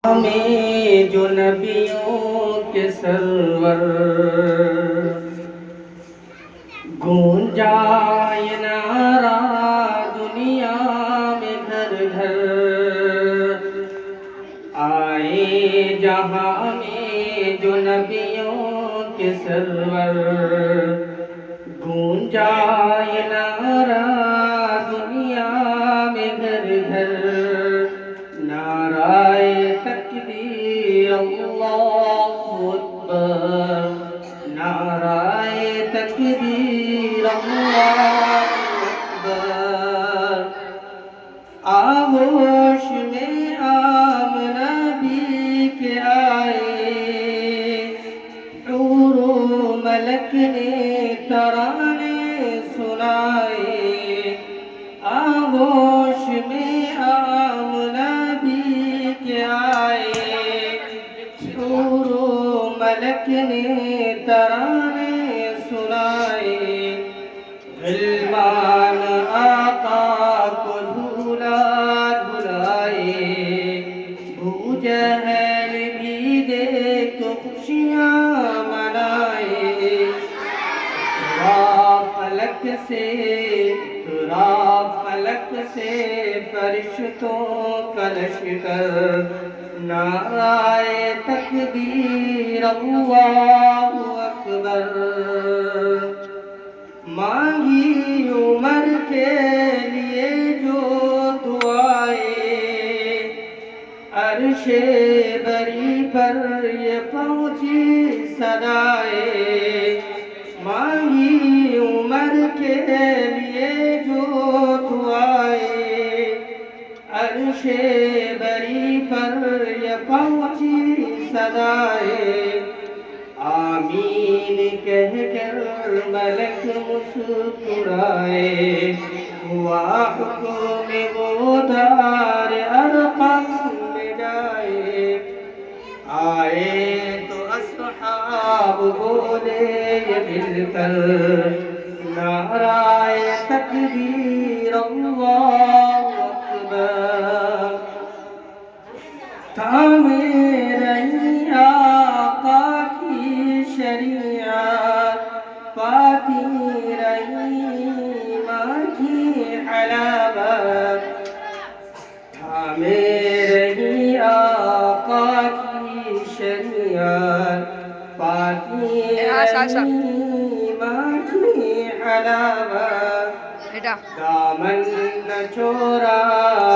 میں جو نبیوں کے سرور گونجا یہ نعرہ دنیا میں گھر گھر آئے جہاں میں جو نبیوں کے سرور گونجا یہ نعرہ دنیا میں گھر گھر نعرہ تکبیر اللہ اکبر نعرہ تکبیر اللہ اکبر آغوش میں آمنہ بھی کے آئے حور و ملک نے ترانے سنائے آغوش میں آمنہ بھی کے آئے حور و ملک نے ترانے سنائے غلمان آقا کو جھولا جھلائے ابو جہل بھی دیکھ خوشیاں منائے فلک سے فرشتوں کا لشکر نعرہ تکبیر اللہ اکبر مانگی عمر کے لیے جو دعائیں عرش بری پر یہ پہنچی صدائیں مانگی عمر کے لیے جو دعائیں عرش بری پر یہ پہنچی صدائیں آمین کہہ کر ملک مسکرائے ہوا حکم وہ دار ارقم میں جائے آئے تو اصحاب بولے یہ مل کر نعرہ تکبیر اللہ اکبر تھامے رہی آقا کی شریعت پاتی رہی ماں کی حلاوت تھامے رہی آقا کی شریعت پاتی رہی ماں کی حلاوت دامن نہ چھوڑا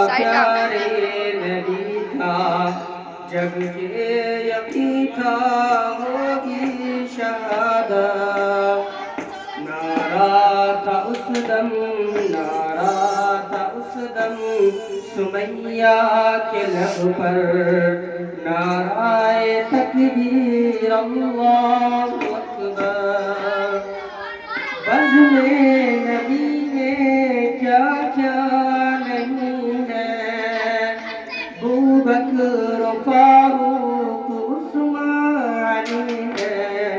پیارے نبی کا جب کہ یقین تھا ہوگی شہادت نعرہ تھا اس دم سمیہ کے لب پر نعرہ تکبیر اللہ اکبر بزم نبی میں کیا کیا نہیں ہے ابو بکر و فاروق عثمان علی ہے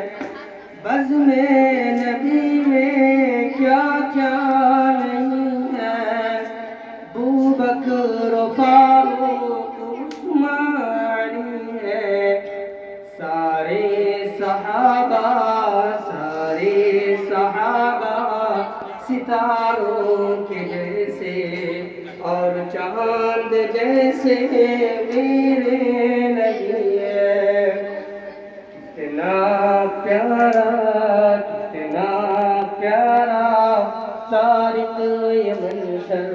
بزم نبی میں کیا کیا نہیں ہے ابو بکر و فاروق عثمان علی ہے سارے صحابہ ستاروں کے جیسے اور چاند جیسے میرے نبی ہے کتنا پیارا طارق یہ منظر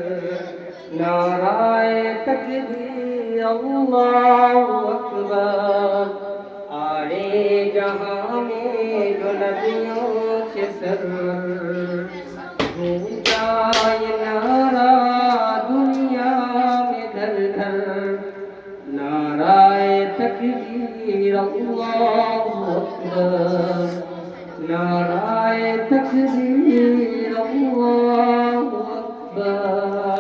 نعرہ تکبیر اللہ اکبر آئے جہاں میں جو نبیوں کے سر گونجا یہ نعرہ دنیا میں گھر گھر نعرہ تکبیر اللہ اکبر نعرہ تکبیر اللہ اکبر